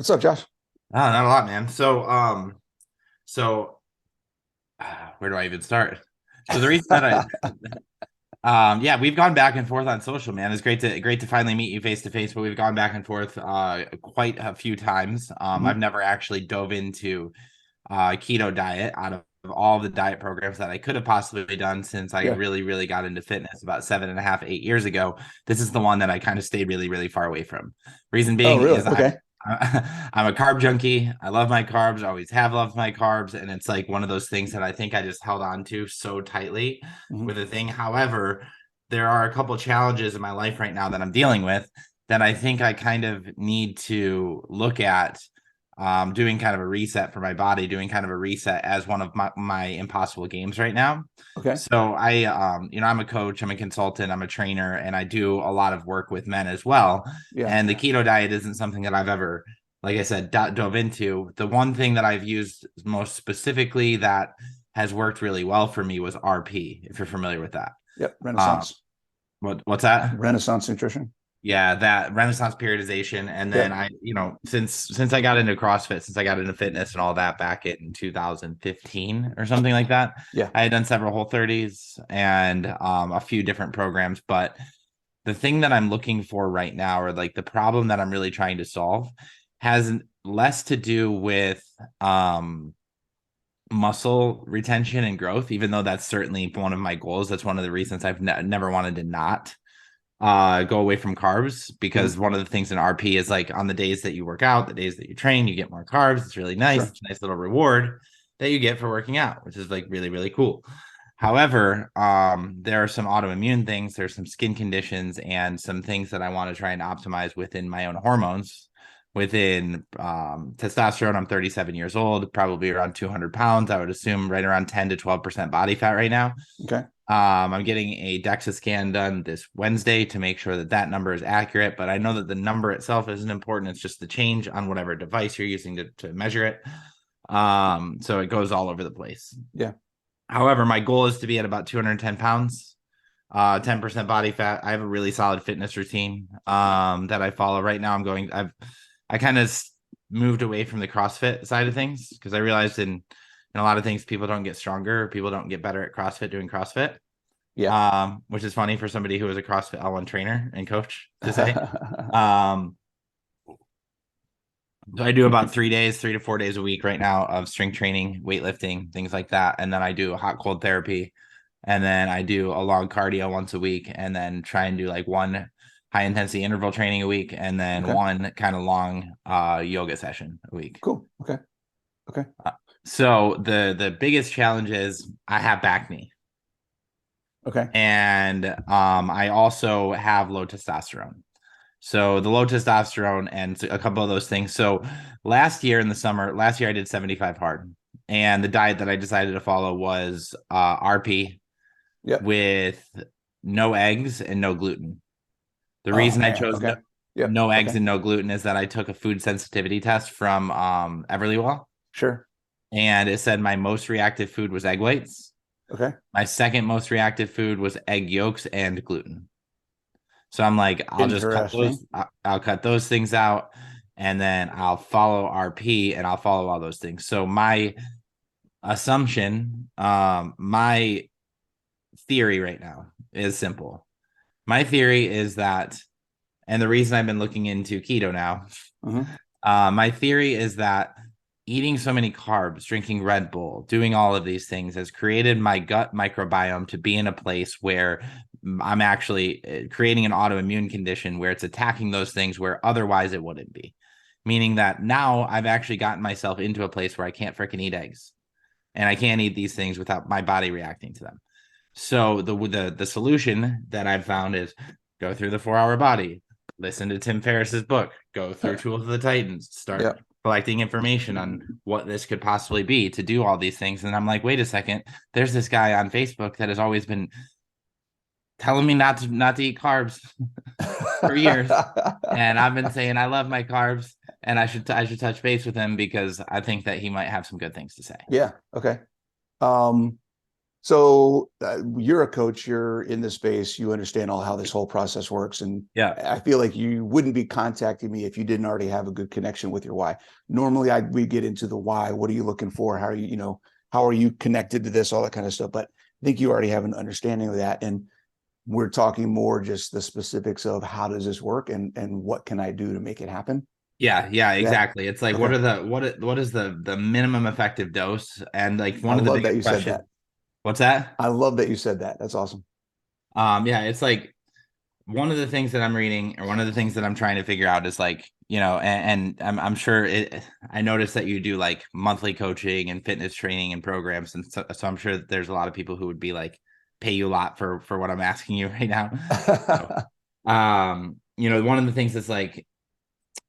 What's up, Josh? Oh, not a lot, man. So where do I even start? So the reason that yeah, we've gone back and forth on social, man. It's great to finally meet you face to face, but we've gone back and forth quite a few times. I've Mhm. never actually dove into keto diet out of all the diet programs that I could have possibly done since I Yeah. really got into fitness about 7.5, 8 years ago. This is the one that I kind of stayed really far away from. Reason Oh, being really? is Okay. I'm a carb junkie. I love my carbs, always have loved my carbs. And it's like one of those things that I think I just held on to so tightly Mhm. with a thing. However, there are a couple challenges in my life right now that I'm dealing with that I think I kind of need to look at doing kind of a reset for my body, doing kind of a reset as one of my impossible games right now. Okay. So I'm a coach, I'm a consultant, I'm a trainer, and I do a lot of work with men as well. Yeah. And the keto diet isn't something that I've ever, like I said, dove into. The one thing that I've used most specifically that has worked really well for me was RP, if you're familiar with that. Yep. Um, Renaissance. what's that? Renaissance nutrition. Yeah, that Renaissance periodization. And then Yep. since I got into CrossFit, since I got into fitness and all that back in 2015 or something like that, Yeah. I had done several Whole30s and a few different programs. But the thing that I'm looking for right now, or like the problem that I'm really trying to solve, has less to do with um muscle retention and growth, even though that's certainly one of my goals. That's one of the reasons I've never wanted to not go away from carbs, Mhm. because one of the things in RP is like on the days that you work out, the days that you train, you get more carbs. It's really nice. Sure. It's a nice little reward that you get for working out, which is like really cool. However, there are some autoimmune things, there's some skin conditions and some things that I want to try and optimize within my own hormones. Within testosterone, I'm 37 years old, probably around 200 pounds. I would assume right around 10 to 12% body fat right now. Okay. I'm getting a DEXA scan done this Wednesday to make sure that that number is accurate, but I know that the number itself isn't important. It's just the change on whatever device you're using to measure it. So it goes all over the place. Yeah. However, my goal is to be at about 210 pounds, 10% body fat. I have a really solid fitness routine that I follow right now. I kind of moved away from the CrossFit side of things because I realized in a lot of things people don't get stronger, people don't get better at CrossFit doing CrossFit. Yeah. Which is funny for somebody who is a CrossFit L1 trainer and coach to say. Um, so I do about 3 days, 3 to 4 days a week right now of strength training, weightlifting, things like that. And then I do hot cold therapy. And then I do a long cardio once a week, and then try and do like one high intensity interval training a week, and then Okay. one kind of long yoga session a week. Cool. Okay. Okay. So the biggest challenge is I have back knee. Okay. And I also have low testosterone. So the low testosterone and a couple of those things. So last year I did 75 hard. And the diet that I decided to follow was RP Yep. with no eggs and no gluten. The Oh reason I man. chose Okay. Yep. no eggs Okay. and no gluten is that I took a food sensitivity test from Everlywell, Sure. and it said my most reactive food was egg whites. Okay. My second most reactive food was egg yolks and gluten. So I'm like, Interesting. I'll cut those things out, and then I'll follow RP and I'll follow all those things. So my assumption, my theory right now is simple. My theory is that, and the reason I've been looking into keto now, Hmm. my theory is that eating so many carbs, drinking Red Bull, doing all of these things has created my gut microbiome to be in a place where I'm actually creating an autoimmune condition where it's attacking those things where otherwise it wouldn't be. Meaning that now I've actually gotten myself into a place where I can't freaking eat eggs and I can't eat these things without my body reacting to them. So the solution that I've found is go through the 4 Hour Body, listen to Tim Ferriss's book, go through Tools of the Titans, start Yep. collecting information on what this could possibly be to do all these things. And I'm like, wait a second, there's this guy on Facebook that has always been telling me not to eat carbs for years, and I've been saying I love my carbs, and I should touch base with him because I think that he might have some good things to say. Yeah. Okay. Um, So you're a coach, you're in the space, you understand all how this whole process works. And Yeah. I feel like you wouldn't be contacting me if you didn't already have a good connection with your why. Normally we get into the why. What are you looking for? How are you, how are you connected to this, all that kind of stuff. But I think you already have an understanding of that. And we're talking more just the specifics of how does this work and what can I do to make it happen? Yeah, exactly. It's like, Okay. what is the minimum effective dose? And like I one of the love that biggest you said questions. that. What's that? I love that you said that. That's awesome. Yeah, it's like one of the things that I'm reading, or one of the things that I'm trying to figure out is like, and I'm sure I noticed that you do like monthly coaching and fitness training and programs, and so I'm sure that there's a lot of people who would be like, pay you a lot for what I'm asking you right now. So, one of the things is like,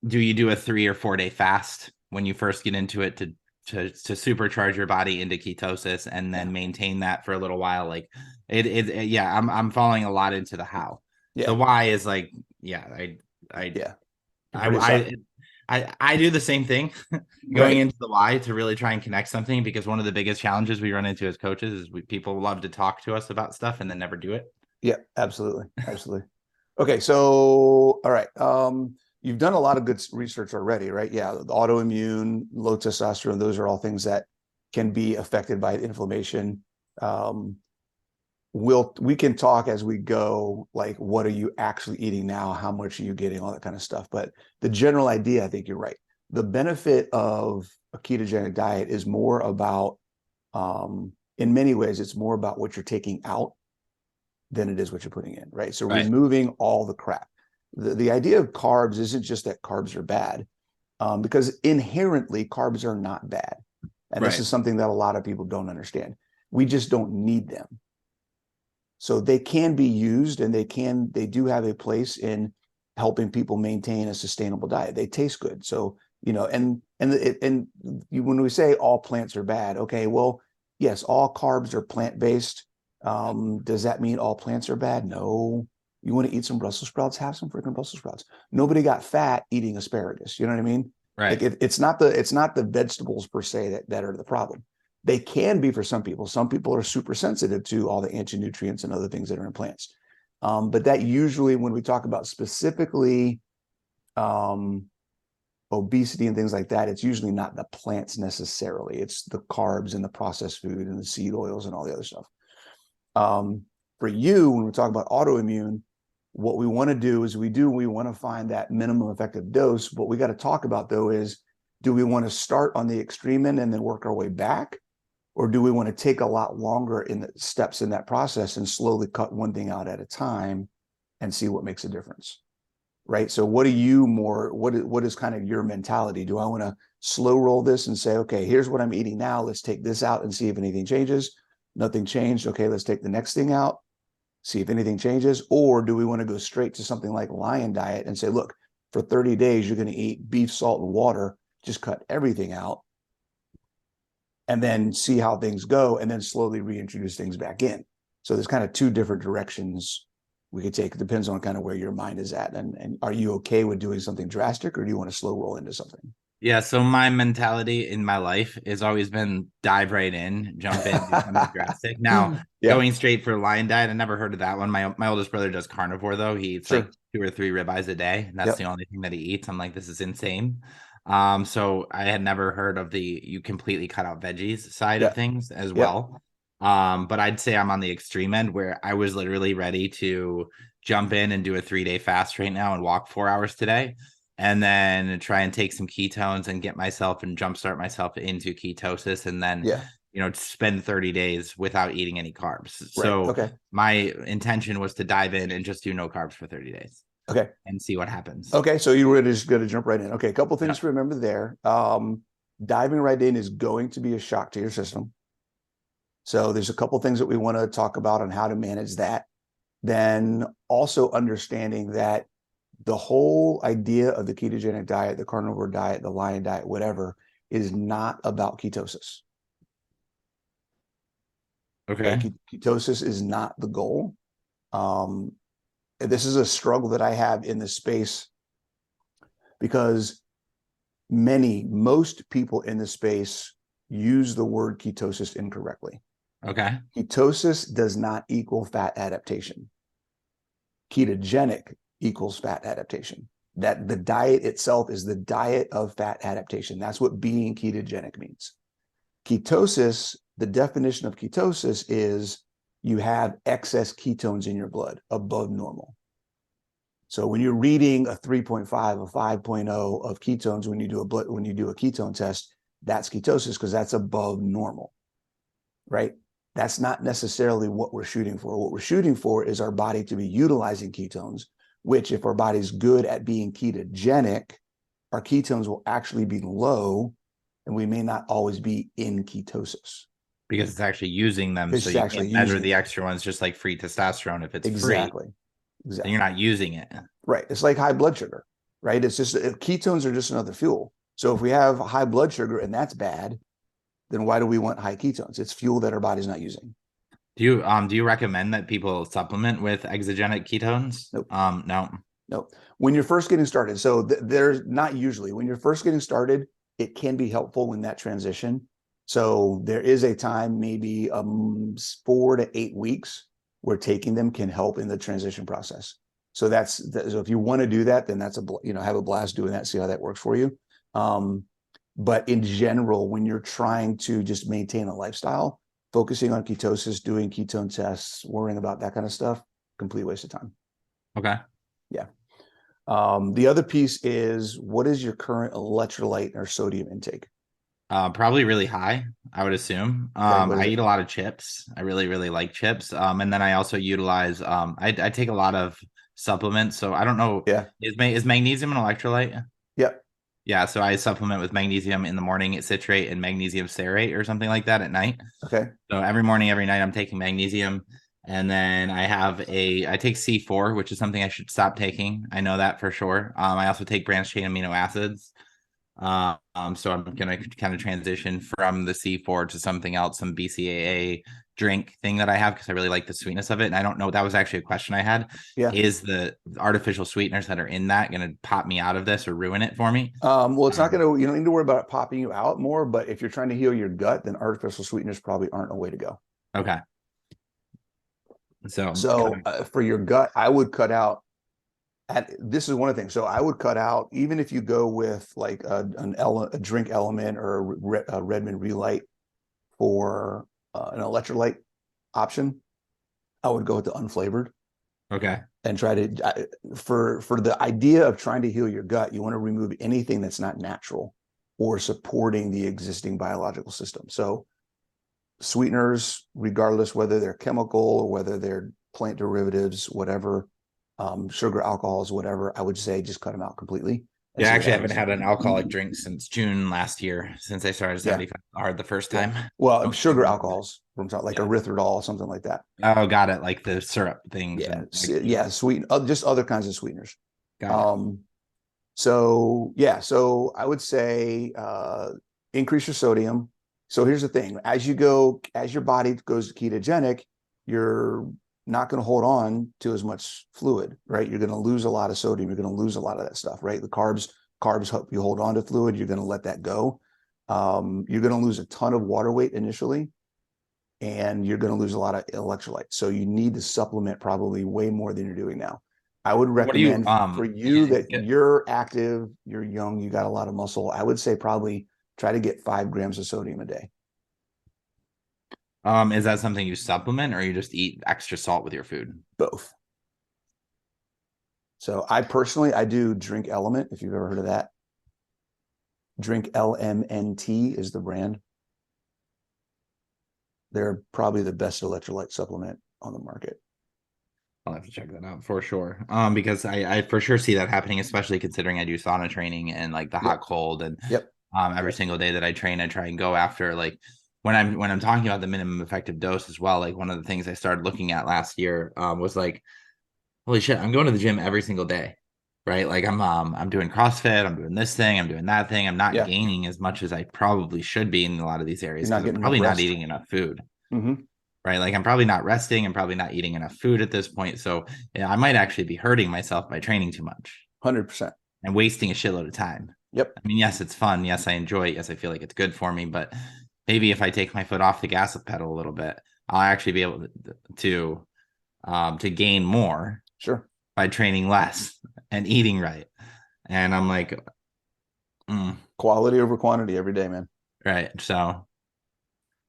do you do a 3 or 4 day fast when you first get into it to supercharge your body into ketosis and then maintain that for a little while? Like yeah, I'm following a lot into the how. Yeah. The why is like, I do the same thing going into the why to really try and connect something, because one of the biggest challenges we run into as coaches is people love to talk to us about stuff and then never do it. Yeah, absolutely. Absolutely. Okay. So, all right. You've done a lot of good research already, right? Yeah. The autoimmune, low testosterone, those are all things that can be affected by inflammation. We can talk as we go, like, what are you actually eating now? How much are you getting? All that kind of stuff. But the general idea, I think you're right. The benefit of a ketogenic diet is more about, in many ways, it's more about what you're taking out than it is what you're putting in, right? So removing all the crap. The idea of carbs isn't just that carbs are bad, because inherently carbs are not bad. And this is something that a lot of people don't understand. We just don't need them. So they can be used, and they do have a place in helping people maintain a sustainable diet. They taste good. So, when we say all plants are bad, okay, well, yes, all carbs are plant-based. Does that mean all plants are bad? No. You want to eat some Brussels sprouts, have some freaking Brussels sprouts. Nobody got fat eating asparagus. You know what I mean? Right. Like it's not the vegetables per se that are the problem. They can be for some people. Some people are super sensitive to all the anti-nutrients and other things that are in plants. But that usually, when we talk about specifically obesity and things like that, it's usually not the plants necessarily. It's the carbs and the processed food and the seed oils and all the other stuff. For you, when we talk about autoimmune, what we want to do is we want to find that minimum effective dose. What we got to talk about, though, is, do we want to start on the extreme end and then work our way back? Or do we want to take a lot longer in the steps in that process and slowly cut one thing out at a time and see what makes a difference? Right. So what is kind of your mentality? Do I want to slow roll this and say, okay, here's what I'm eating now. Let's take this out and see if anything changes. Nothing changed. Okay, let's take the next thing out, see if anything changes. Or do we want to go straight to something like Lion Diet and say, look, for 30 days, you're going to eat beef, salt, and water, just cut everything out, and then see how things go, and then slowly reintroduce things back in. So there's kind of two different directions we could take. It depends on kind of where your mind is at. And are you okay with doing something drastic, or do you want to slow roll into something? Yeah, so my mentality in my life has always been dive right in, jump in, do something drastic. Now, going straight for Lion Diet, I never heard of that one. My oldest brother does carnivore, though. He eats like 2 or 3 ribeyes a day, and that's the only thing that he eats. I'm like, this is insane. So I had never heard of the you completely cut out veggies side of things as well. But I'd say I'm on the extreme end, where I was literally ready to jump in and do a 3-day fast right now and walk 4 hours today, and then try and take some ketones and get myself and jumpstart myself into ketosis, and then spend 30 days without eating any carbs. So my intention was to dive in and just do no carbs for 30 days. Okay. And see what happens. Okay. So you were just going to jump right in. Okay. A couple of things to remember there. Diving right in is going to be a shock to your system. So there's a couple of things that we want to talk about on how to manage that. Then also understanding that the whole idea of the ketogenic diet, the carnivore diet, the Lion Diet, whatever, is not about ketosis. Okay. Ketosis is not the goal. This is a struggle that I have in this space, because most people in this space use the word ketosis incorrectly. Okay. Ketosis does not equal fat adaptation. Ketogenic equals fat adaptation. That the diet itself is the diet of fat adaptation. That's what being ketogenic means. Ketosis, the definition of ketosis is you have excess ketones in your blood above normal. So when you're reading a 3.5, a 5.0 of ketones when you do a ketone test, that's ketosis because that's above normal, right? That's not necessarily what we're shooting for. What we're shooting for is our body to be utilizing ketones, which if our body's good at being ketogenic, our ketones will actually be low and we may not always be in ketosis. Because it's actually using them. It's So you actually can't measure using the it. extra ones, just like free testosterone. If it's free, Exactly. then Exactly. you're not using it. Right. It's like high blood sugar, right? It's just ketones are just another fuel. So if we have high blood sugar and that's bad, then why do we want high ketones? It's fuel that our body's not using. Do you recommend that people supplement with exogenic ketones? Nope. No. No. When you're first getting started, so there's not usually when you're first getting started, it can be helpful in that transition. So there is a time, maybe 4 to 8 weeks, where taking them can help in the transition process. So so if you want to do that, then that's have a blast doing that. See how that works for you. But in general, when you're trying to just maintain a lifestyle, focusing on ketosis, doing ketone tests, worrying about that kind of stuff, complete waste of time. Okay. Yeah. The other piece is, what is your current electrolyte or sodium intake? Probably really high, I would assume. Okay, I eat a lot of chips. I really, really like chips. And then I also utilize I take a lot of supplements. So I don't know. Yeah. Is magnesium an electrolyte? Yep. Yeah, so I supplement with magnesium in the morning, citrate and magnesium stearate or something like that at night. Okay. So every morning, every night, I'm taking magnesium, and then I take C4, which is something I should stop taking. I know that for sure. I also take branched chain amino acids. So I'm gonna kind of transition from the C4 to something else, some BCAA drink thing that I have because I really like the sweetness of it. And I don't know, that was actually a question I had. Yeah. Is the artificial sweeteners that are in that gonna pop me out of this or ruin it for me? Well, it's not going to, you don't need to worry about it popping you out more, but if you're trying to heal your gut, then artificial sweeteners probably aren't a way to go. Okay. So for your gut, I would cut out this is one of the things. So I would cut out, even if you go with like a drink element or a Redmond Relight for an electrolyte option, I would go with the unflavored. Okay. And try to for the idea of trying to heal your gut, you want to remove anything that's not natural or supporting the existing biological system. So sweeteners, regardless whether they're chemical or whether they're plant derivatives, whatever, sugar, alcohols, whatever, I would say just cut them out completely. Yeah, actually, I haven't had an alcoholic drink since June last year, since I started 75 hard the first time. Well, sugar alcohols, from like erythritol, something like that. Oh, got it. Like the syrup things. Yeah, sweet, just other kinds of sweeteners. Got it. So I would say increase your sodium. So here's the thing: as your body goes ketogenic, you're not going to hold on to as much fluid, right? You're going to lose a lot of sodium. You're going to lose a lot of that stuff, right? The carbs help you hold on to fluid. You're going to let that go. You're going to lose a ton of water weight initially, and you're going to lose a lot of electrolytes. So you need to supplement probably way more than you're doing now. I would recommend for you that you're active, you're young, you got a lot of muscle. I would say probably try to get 5 grams of sodium a day. Is that something you supplement or you just eat extra salt with your food? Both. So I do Drink Element, if you've ever heard of that. Drink LMNT is the brand. They're probably the best electrolyte supplement on the market. I'll have to check that out for sure. Because I for sure see that happening, especially considering I do sauna training and like the hot cold and every single day that I train, I try and go after like when I'm talking about the minimum effective dose as well. Like one of the things I started looking at last year was like, holy shit, I'm going to the gym every single day, right? Like I'm doing CrossFit, I'm doing this thing, I'm doing that thing. I'm not gaining as much as I probably should be in a lot of these areas because I'm probably not eating enough food. Right? Like I'm probably not resting. I'm probably not eating enough food at this point. So I might actually be hurting myself by training too much. 100%. And wasting a shitload of time. Yep. I mean, yes, it's fun. Yes, I enjoy it. Yes, I feel like it's good for me. But maybe if I take my foot off the gas pedal a little bit, I'll actually be able to gain more Sure. by training less and eating right. And I'm like, Quality over quantity every day, man. right.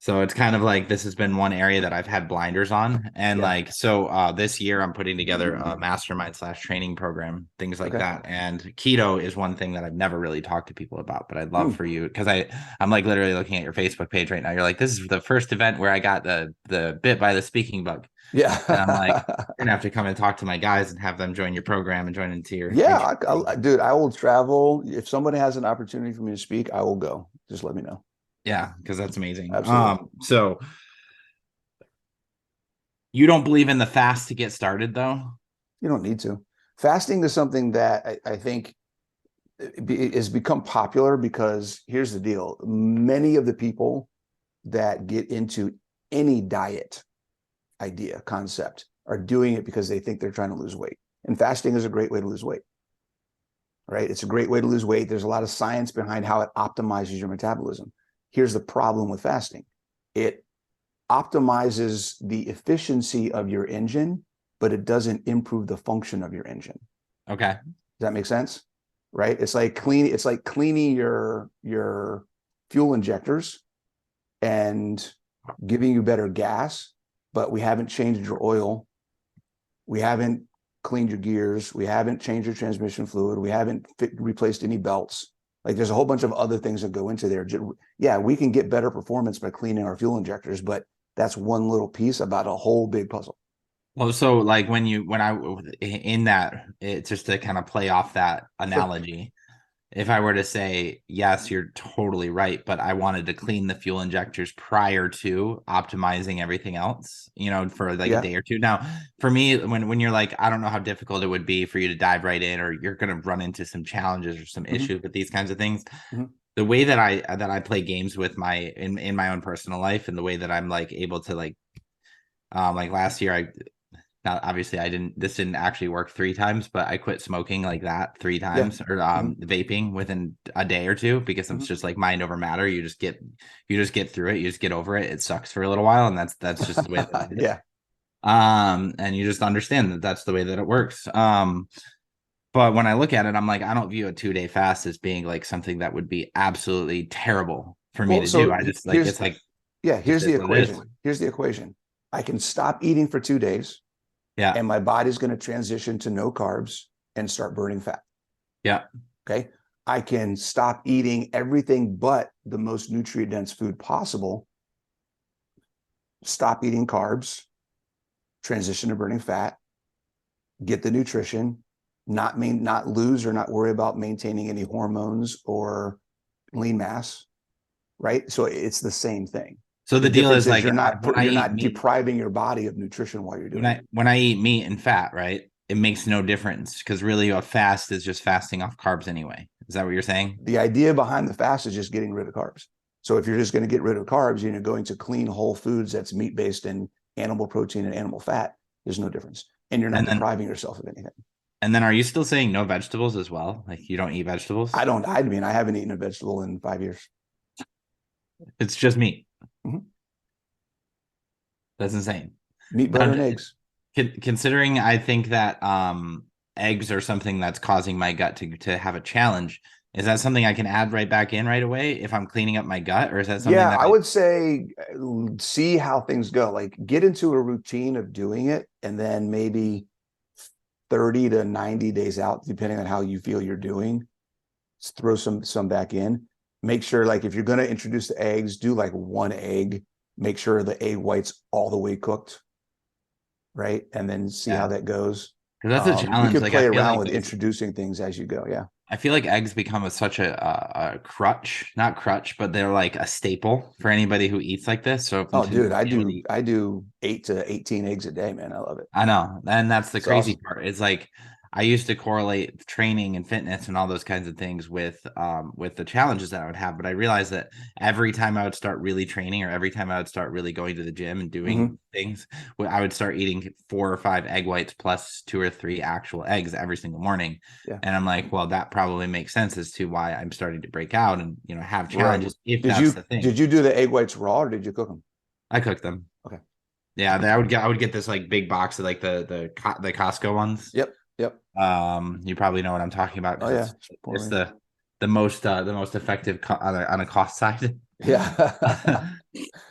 So it's kind of like this has been one area that I've had blinders on. And Yeah. like, this year I'm putting together a mastermind / training program, things like Okay. that. And keto is one thing that I've never really talked to people about, but I'd love Hmm. for you because I'm like literally looking at your Facebook page right now. You're like, this is the first event where I got the bit by the speaking bug. Yeah. And I'm like, you're gonna have to come and talk to my guys and have them join your program and join into your Yeah, dude, I will travel. If somebody has an opportunity for me to speak, I will go. Just let me know. yeah, because that's amazing. Absolutely. So you don't believe in the fast to get started though? You don't need to. Fasting is something that I think has become popular because here's the deal. Many of the people that get into any diet idea, concept, are doing it because they think they're trying to lose weight. And fasting is a great way to lose weight, right? It's a great way to lose weight. There's a lot of science behind how it optimizes your metabolism. Here's the problem with fasting. It optimizes the efficiency of your engine, but it doesn't improve the function of your engine. Okay. Does that make sense? Right? It's like cleaning your fuel injectors and giving you better gas, but we haven't changed your oil. We haven't cleaned your gears. We haven't changed your transmission fluid. We haven't replaced any belts. Like there's a whole bunch of other things that go into there. Yeah, we can get better performance by cleaning our fuel injectors, but that's one little piece about a whole big puzzle. Well, so like when I in that it just to kind of play off that Sure. analogy, if I were to say, yes, you're totally right, but I wanted to clean the fuel injectors prior to optimizing everything else, for like a Yeah. day or two. Now, for me, when you're like, I don't know how difficult it would be for you to dive right in, or you're going to run into some challenges or some Mm-hmm. issues with these kinds of things. Mm-hmm. The way that I play games with in my own personal life, and the way that I'm like able to like last year now, obviously, this didn't actually work 3 times, but I quit smoking like that 3 times, Yeah. or Mm-hmm. vaping within a day or two, because it's Mm-hmm. just like mind over matter. You just get through it. You just get over it. It sucks for a little while, and that's just the way that it is. Yeah. And you just understand that that's the way that it works. But when I look at it, I'm like, I don't view a 2-day fast as being like something that would be absolutely terrible for me Well, to do. so I just like here's it's like yeah, just here's the is what it is. equation. Here's the equation. I can stop eating for 2 days Yeah, and my body's going to transition to no carbs and start burning fat. yeah, Okay. I can stop eating everything but the most nutrient dense food possible, stop eating carbs, transition to burning fat, get the nutrition, not lose or not worry about maintaining any hormones or lean mass, right? So it's the same thing. so The the deal difference is is like you're not when I you're eat not meat, depriving your body of nutrition while you're when doing I it. when I eat meat and fat, right? It makes no difference because really a fast is just fasting off carbs anyway. Is that what you're saying? The idea behind the fast is just getting rid of carbs. So if you're just going to get rid of carbs, you're going to clean whole foods that's meat based and animal protein and animal fat. There's no difference, and you're not And then depriving yourself of anything. are you still saying no vegetables as well? Like you don't eat vegetables? I don't. I mean, I haven't eaten a vegetable in 5 years. It's just meat. Mm-hmm. That's insane. Meat, butter, Now, and eggs. considering I think that eggs are something that's causing my gut to have a challenge, is that something I can add right back in right away if I'm cleaning up my gut, or is that something Yeah, that I would say see how things go. Like get into a routine of doing it, and then maybe 30 to 90 days out, depending on how you feel you're doing, throw some back in. Make sure, like, if you're going to introduce the eggs, do like one egg. Make sure the egg white's all the way cooked, right? And then see how yeah, that goes. because that's a You challenge. can Like I play feel around like with introducing things as you go. Yeah. I feel like eggs become such a crutch, not crutch, but they're like a staple for anybody who eats like this. So Oh, dude, to be able to eat, I do 8 to 18 eggs a day, man. I love it. I know, and that's the It's crazy awesome. part. It's like I used to correlate training and fitness and all those kinds of things with the challenges that I would have, but I realized that every time I would start really training, or every time I would start really going to the gym and Mm-hmm. doing things, I would start eating 4 or 5 egg whites plus 2 or 3 actual eggs every single morning. Yeah. And I'm like, well, that probably makes sense as to why I'm starting to break out and have Right. challenges if that's the Did thing. you do the egg whites raw or did you cook them? I cook them. Okay. Yeah, I would get this like big box of like the Costco ones. Yep. Yep. You probably know what I'm talking about Oh because yeah. it's Pouring. the most effective on a cost side. Yeah.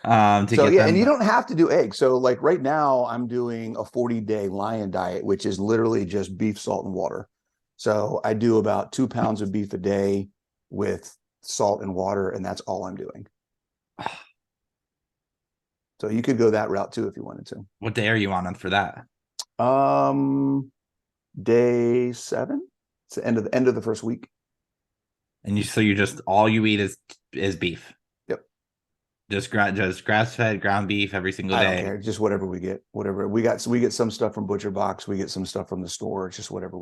To So get yeah, and them. you don't have to do eggs. So like right now, I'm doing a 40-day lion diet, which is literally just beef, salt, and water. So I do about 2 pounds of beef a day with salt and water, and that's all I'm doing. So you could go that route too if you wanted What day are you on for that? to. Day 7. It's the end of the first week. And you just all you eat is beef. Yep. Just grass fed ground beef every single I don't day. care. Just whatever we get. Whatever we got. So we get some stuff from Butcher Box. We get some stuff from the store. It's just whatever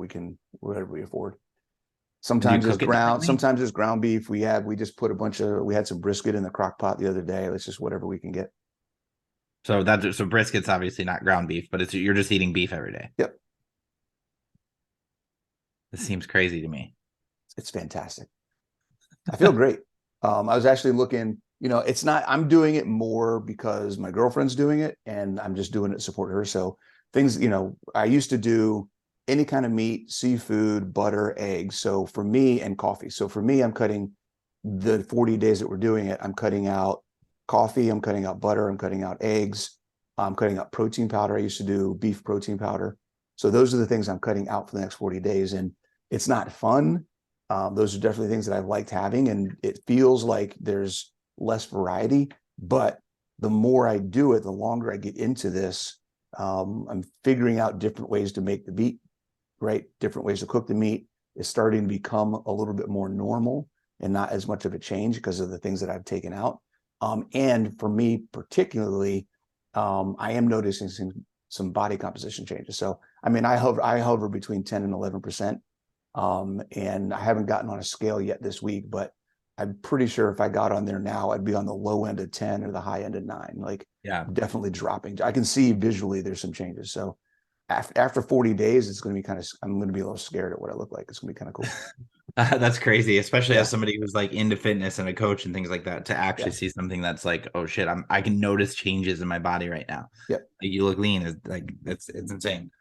whatever we afford. And do you Sometimes it's cook it ground. differently? Sometimes it's ground beef. We just put we had some brisket in the crock pot the other day. It's just whatever we can get. So brisket's obviously not ground beef, but you're just eating beef every day. Yep. This seems crazy to me. It's fantastic. I feel great. I was actually looking, it's not, I'm doing it more because my girlfriend's doing it and I'm just doing it to support her. So things, I used to do any kind of meat, seafood, butter, eggs. So for me, and coffee. So for me, I'm cutting the 40 days that we're doing it. I'm cutting out coffee. I'm cutting out butter. I'm cutting out eggs. I'm cutting out protein powder. I used to do beef protein powder. So those are the things I'm cutting out for the next 40 days. And it's not fun. Those are definitely things that I've liked having, and it feels like there's less variety. But the more I do it, the longer I get into this, I'm figuring out different ways to make the meat, right? Different ways to cook the meat is starting to become a little bit more normal and not as much of a change because of the things that I've taken out. And for me particularly, I am noticing some body composition changes. So I mean, I hover between 10 and 11%. And I haven't gotten on a scale yet this week, but I'm pretty sure if I got on there now, I'd be on the low end of 10 or the high end of 9. Like, Yeah. definitely dropping. I can see visually there's some changes. So after 40 days, it's going to be I'm going to be a little scared at what I look like. It's going to be kind of cool. That's crazy, especially Yeah. as somebody who's like into fitness and a coach and things like that, to actually Yeah. see something that's like, oh shit, I can notice changes in my body right now. Yeah. Like, you look lean, is like it's insane.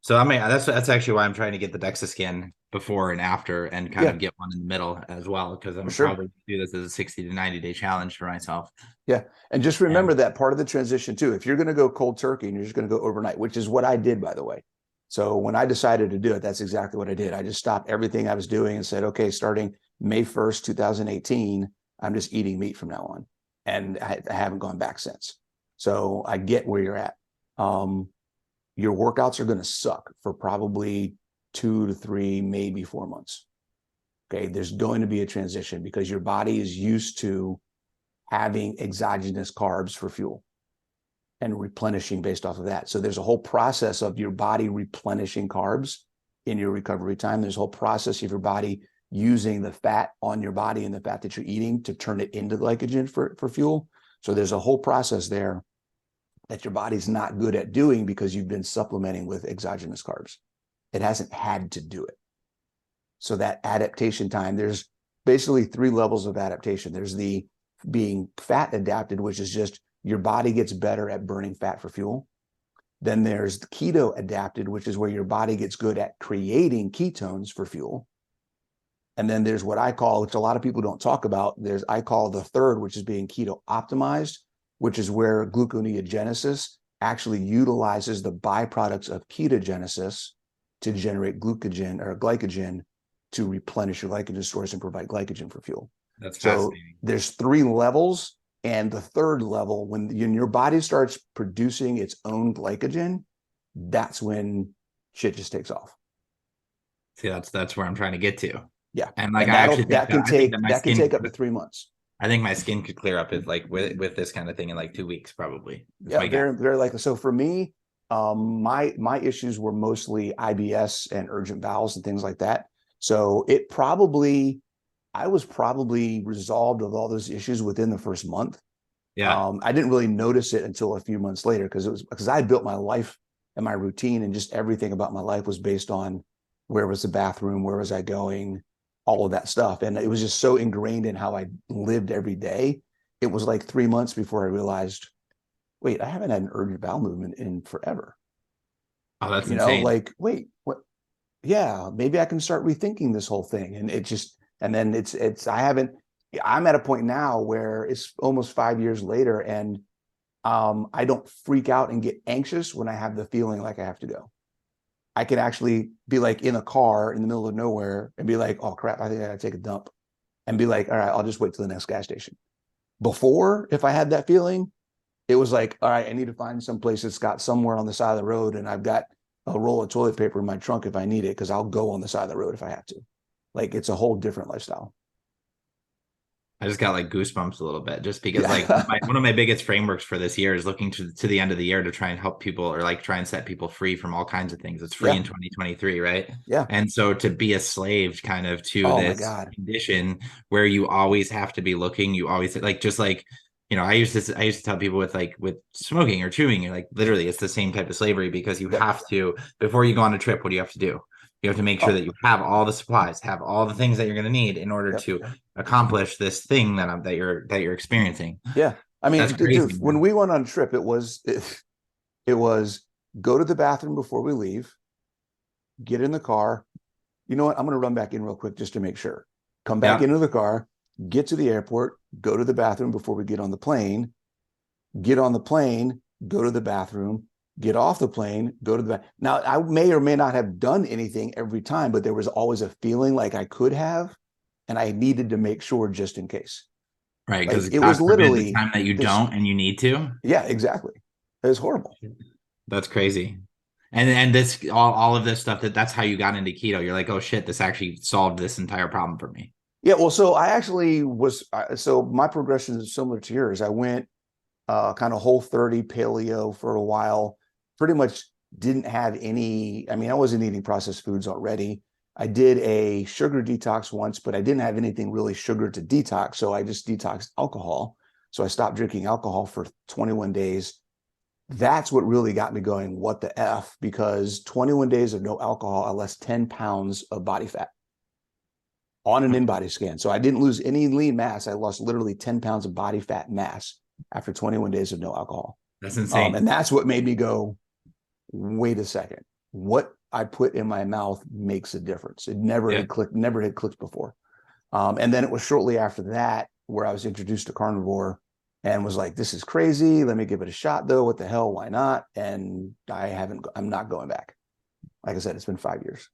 So I mean, that's actually why I'm trying to get the DEXA scan before and after, and kind Yeah. of get one in the middle as well, because For I'm sure. probably do this as a 60 to 90-day challenge for myself. Yeah. And just remember And that part of the transition too. If you're going to go cold turkey and you're just going to go overnight, which is what I did, by the way. So when I decided to do it, that's exactly what I did. I just stopped everything I was doing and said, okay, starting May 1st, 2018, I'm just eating meat from now on. And I haven't gone back since. So I get where you're at. Your workouts are going to suck for probably 2 to 3, maybe 4 months. Okay. There's going to be a transition because your body is used to having exogenous carbs for fuel and replenishing based off of that. So there's a whole process of your body replenishing carbs in your recovery time. There's a whole process of your body using the fat on your body and the fat that you're eating to turn it into glycogen for fuel. So there's a whole process there that your body's not good at doing because you've been supplementing with exogenous carbs. It hasn't had to do it. So that adaptation time, there's basically 3 levels of adaptation. There's the being fat adapted, which is just your body gets better at burning fat for fuel. Then there's the keto adapted, which is where your body gets good at creating ketones for fuel. And then there's what I call, which a lot of people don't talk about, I call the third, which is being keto optimized, which is where gluconeogenesis actually utilizes the byproducts of ketogenesis to generate glucogen or glycogen to replenish your glycogen stores and provide glycogen for fuel. that's So fascinating. there's 3 levels. And the third level, when your body starts producing its own glycogen, that's when shit just takes off. See, that's where I'm trying to get to. Yeah. And like, And I actually think that can I think that take up to 3 months. I think my skin could clear up with this kind of thing in like 2 weeks, probably. Yeah, very, very likely. So for me, my issues were mostly IBS and urgent bowels and things like that. So I was probably resolved of all those issues within the first month. Yeah. I didn't really notice it until a few months later because I built my life and my routine, and just everything about my life was based on where was the bathroom, where was I going, all of that stuff. And it was just so ingrained in how I lived every day. It was like 3 months before I realized, wait, I haven't had an urgent bowel movement in forever. Oh, that's You know, insane. like, wait, what? Yeah, maybe I can start rethinking this whole thing. And it just, and then I haven't, I'm at a point now where it's almost 5 years later, and I don't freak out and get anxious when I have the feeling like I have to go. I can actually be like in a car in the middle of nowhere and be like, oh crap, I think I gotta take a dump, and be like, all right, I'll just wait till the next gas station. Before, if I had that feeling, it was like, all right, I need to find some place that's got somewhere on the side of the road, and I've got a roll of toilet paper in my trunk if I need it, because I'll go on the side of the road if I have to. Like, it's a whole different lifestyle. I just got like goosebumps a little bit just because like Yeah. one of my biggest frameworks for this year is looking to the end of the year to try and help people or like try and set people free from all kinds of things. It's free Yeah. in 2023, right? Yeah. And so to be a slave kind of to Oh my this God. condition where you always have to be looking, you always like just like I used to tell people with smoking or chewing, like literally it's the same type of slavery because you Yep. have to before you go on a trip, what do you have to do? You have to make sure Oh, that you have all the supplies, have all the things that you're going to need in order yep. to accomplish this thing that you're experiencing. Yeah. I That's mean, dude, crazy, when man. we went on a trip, it was go to the bathroom before we leave, get in the car. You know what? I'm going to run back in real quick just to make sure. Come back Yeah. into the car, get to the airport, go to the bathroom before we get on the plane, get on the plane, go to the bathroom, get off the plane, go to the bathroom. Now, I may or may not have done anything every time, but there was always a feeling like I could have, and I needed to make sure just in case. Right. Like Because it was God forbid the literally time that you this. don't and you need to. Yeah, exactly. It was horrible. That's crazy. And this all of this stuff that's how you got into keto. You're like, oh shit, this actually solved this entire problem for me. Yeah, well, so I actually was, so my progression is similar to yours. I went kind of Whole30 paleo for a while, pretty much didn't have any, I mean, I wasn't eating processed foods already. I did a sugar detox once, but I didn't have anything really sugar to detox. So I just detoxed alcohol. So I stopped drinking alcohol for 21 days. That's what really got me going, what the F, because 21 days of no alcohol, I lost 10 pounds of body fat on an in-body scan. So I didn't lose any lean mass. I lost literally 10 pounds of body fat mass after 21 days of no alcohol. That's insane. And that's what made me go, wait a second. What I put in my mouth makes a difference. It Yeah. never had clicked before. And then it was shortly after that where I was introduced to carnivore and was like, this is crazy. Let me give it a shot though. What the hell? Why not? And I'm not going back. Like I said, it's been 5 years.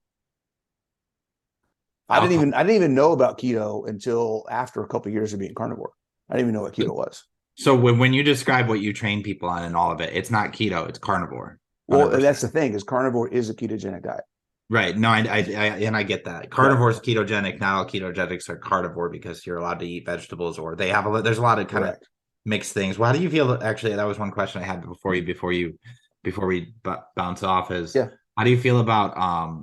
Alcohol. I didn't even know about keto until after a couple of years of being carnivore. I didn't even know what keto was. So when you describe what you train people on and all of it, it's not keto, it's carnivore. Well, 100%. that's the thing, is carnivore is a ketogenic diet. Right. No, and I get that. Yep. Carnivore is ketogenic. Not all ketogenics are carnivore because you're allowed to eat vegetables, or they have there's a lot of kind of Correct. mixed things. Well, how do you feel? Actually, that was one question I had before we bounce off. Is Yeah. how do you feel about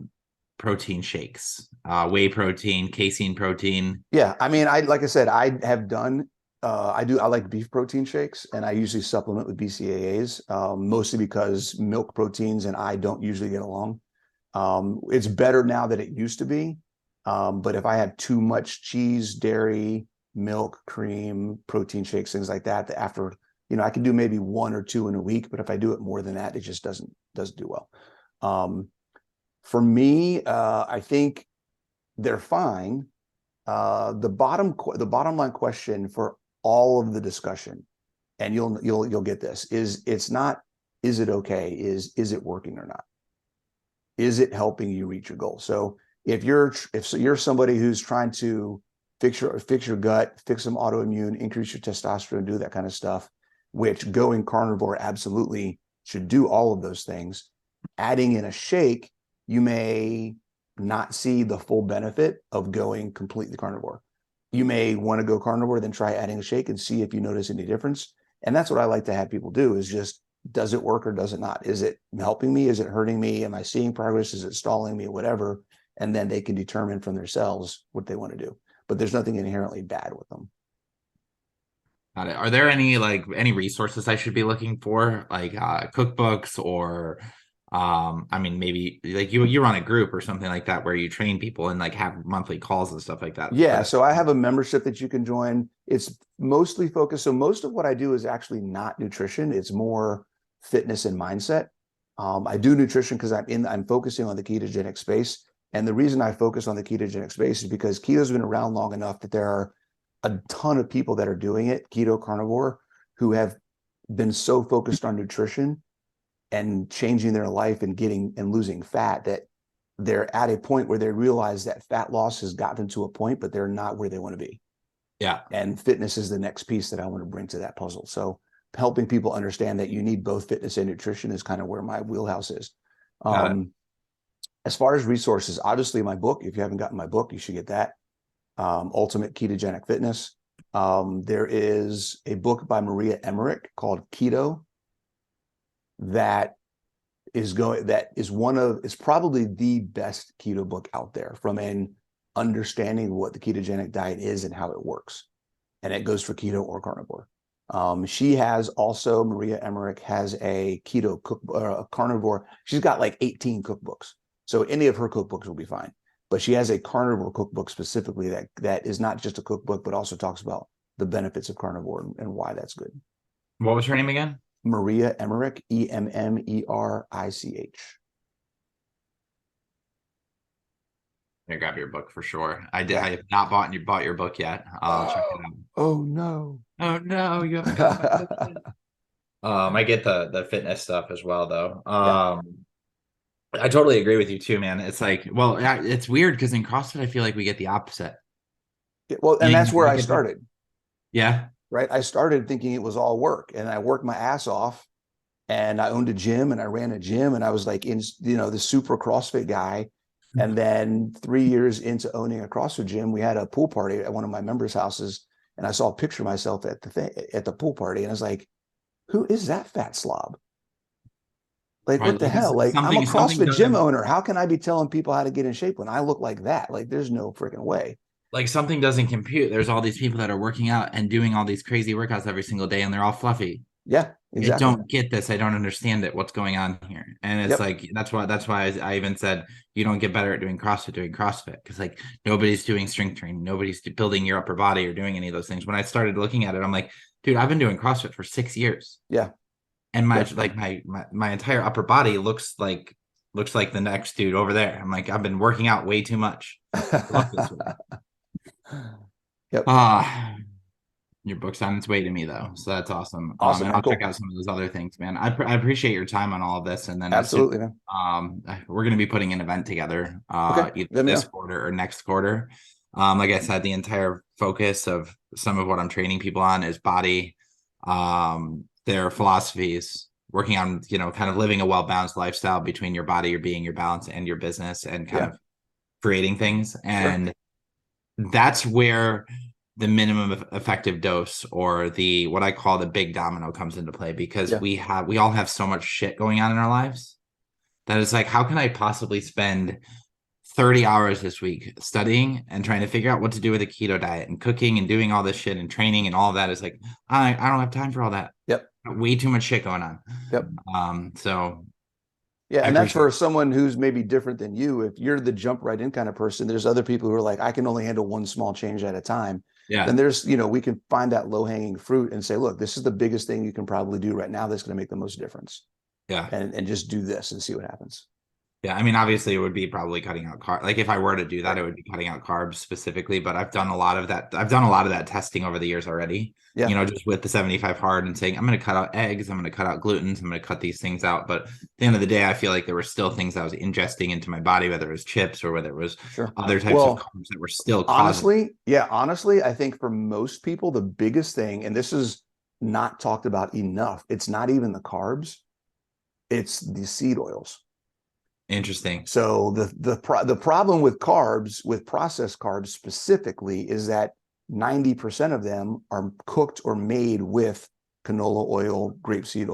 protein shakes, whey protein, casein protein? Yeah. I mean, like I said, I have done I like beef protein shakes, and I usually supplement with BCAAs, mostly because milk proteins and I don't usually get along. It's better now than it used to be. But if I have too much cheese, dairy, milk, cream, protein shakes, things like that, after, I can do maybe one or two in a week, but if I do it more than that, it just doesn't do well. For me, I think they're fine. The bottom line question for all of the discussion, and you'll get this, is it's not, is it okay? Is it working or not? Is it helping you reach your goal? So if you're somebody who's trying to fix your gut, fix some autoimmune, increase your testosterone, do that kind of stuff, which going carnivore absolutely should do all of those things. Adding in a shake, you may not see the full benefit of going completely carnivore. You may want to go carnivore, then try adding a shake and see if you notice any difference. And that's what I like to have people do, is just, does it work or does it not? Is it helping me? Is it hurting me? Am I seeing progress? Is it stalling me? Whatever. And then they can determine from themselves what they want to do. But there's nothing inherently bad with them. Got it. Are there any resources I should be looking for, like cookbooks or I mean, maybe like you run a group or something like that where you train people and like have monthly calls and stuff like that. Yeah, But so I have a membership that you can join. It's mostly focused. So most of what I do is actually not nutrition. It's more fitness and mindset. I do nutrition because I'm focusing on the ketogenic space. And the reason I focus on the ketogenic space is because keto's been around long enough that there are a ton of people that are doing it, keto carnivore, who have been so focused on nutrition and changing their life and getting and losing fat that they're at a point where they realize that fat loss has gotten to a point, but they're not where they want to be. yeah, And fitness is the next piece that I want to bring to that puzzle. So helping people understand that you need both fitness and nutrition is kind of where my wheelhouse is. got it. As far as resources, obviously my book, if you haven't gotten my book, you should get that. Ultimate Ketogenic Fitness. There is a book by Maria Emmerich called Keto that is probably the best keto book out there from an understanding what the ketogenic diet is and how it works. And it goes for keto or carnivore. Maria Emmerich has a keto cook, a carnivore. She's got like 18 cookbooks. So any of her cookbooks will be fine. But she has a carnivore cookbook specifically that is not just a cookbook, but also talks about the benefits of carnivore and why that's good. What was her name again? Maria Emmerich, Emmerich. I grab your book for sure. I did. Yeah. I have not bought your book yet. I'll check it out. Oh no. Oh no, you haven't got my book yet. I get the fitness stuff as well though. Yeah. I totally agree with you too, man. It's like, well, it's weird because in CrossFit, I feel like we get the opposite. Well, and that's where You I get the- started, yeah, right? I started thinking it was all work and I worked my ass off and I owned a gym and I ran a gym and I was like the super CrossFit guy. And then 3 years into owning a CrossFit gym, we had a pool party at one of my members' houses. And I saw a picture of myself at the pool party. And I was like, who is that fat slob? Like, right. what the Like hell? Like, I'm a something CrossFit gym doesn't owner. How can I be telling people how to get in shape when I look like that? Like, there's no freaking way. like something doesn't compute. There's all these people that are working out and doing all these crazy workouts every single day, and they're all fluffy. Yeah, I exactly. don't get this. I don't understand it. What's going on here? And it's Yep. like that's why I even said you don't get better at doing CrossFit because like nobody's doing strength training, nobody's building your upper body or doing any of those things. When I started looking at it, I'm like, dude, I've been doing CrossFit for 6 years, Yeah. and my Yep. like my entire upper body looks like the next dude over there. I'm like, I've been working out way too much. Yep. Ah, your book's on its way to me though, so that's awesome. Awesome, And man. I'll check Cool. out some of those other things, man. I appreciate your time on all of this. And then as soon Absolutely, man. we're gonna be putting an event together, Okay. either Let me this know. quarter or next quarter. Like I said, the entire focus of some of what I'm training people on is body, their philosophies, working on kind of living a well-balanced lifestyle between your body, your being, your balance, and your business, and kind Yeah. of creating things. Sure. And that's where the minimum effective dose or the what I call the big domino comes into play because Yeah. we all have so much shit going on in our lives that it's like, how can I possibly spend 30 hours this week studying and trying to figure out what to do with a keto diet and cooking and doing all this shit and training and all of that is like, I don't have time for all that. Yep. Way too much shit going on. Yep. So Yeah, I and that's appreciate for someone who's maybe different than you. If you're the jump right in kind of person, there's other people who are like, I can only handle one small change at a time. yeah. Then we can find that low hanging fruit and say, look, this is the biggest thing you can probably do right now that's going to make the most difference. Yeah. And just do this and see what happens. Yeah, I mean, obviously, it would be probably cutting out carbs. Like if I were to do that, Right. it would be cutting out carbs specifically. But I've done a lot of that. I've done a lot of that testing over the years already. Yeah. Just with the 75 hard and saying, I'm going to cut out eggs, I'm going to cut out glutens, I'm going to cut these things out. But at the end of the day, I feel like there were still things I was ingesting into my body, whether it was chips or whether it was Sure. other types of carbs that were still causing. Honestly, I think for most people, the biggest thing, and this is not talked about enough, it's not even the carbs, it's the seed oils. Interesting. So the problem with carbs, with processed carbs specifically, is that 90% of them are cooked or made with canola oil, rapeseed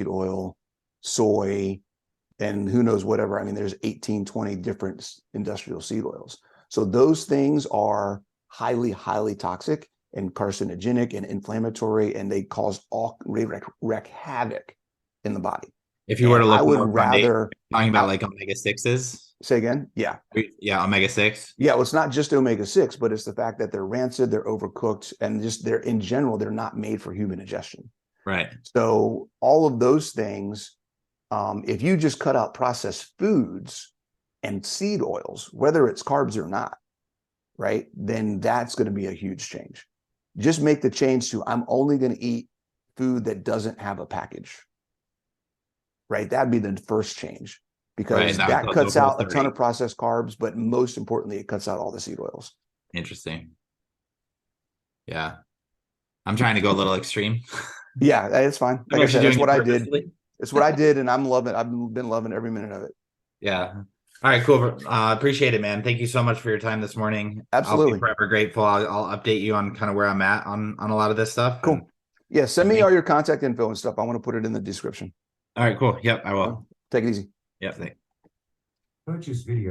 oil, soy, and who knows whatever. I mean, there's 18, 20 different industrial seed oils. So those things are highly, highly toxic and carcinogenic and inflammatory, and they wreak havoc in the body. If you were to And I look would more Monday, rather talking about like omega-6s. say again, yeah. Yeah, omega-6. Yeah, well, it's not just omega-6, but it's the fact that they're rancid, they're overcooked, and just they're in general, they're not made for human ingestion. Right. So all of those things, if you just cut out processed foods and seed oils, whether it's carbs or not, right, then that's going to be a huge change. Just make the change to I'm only going to eat food that doesn't have a package, right? That'd be the first change because Right. that Go cuts for the out a ton 30. of processed carbs, but most importantly, it cuts out all the seed oils. Interesting. Yeah. I'm trying to go a little extreme. Yeah, it's fine. I'm Like I actually said, that's doing what it I did. purposely. It's what I did, and I'm loving. I've been loving every minute of it. Yeah. All right, cool. Appreciate it, man. Thank you so much for your time this morning. I'll be Absolutely. forever grateful. I'll update you on kind of where I'm at on a lot of this stuff. And, Cool. Yeah, send me all your contact info and stuff. I want to put it in the description. all right, cool. Yep, I will. Take it easy. Yep. Thanks. Purchase video.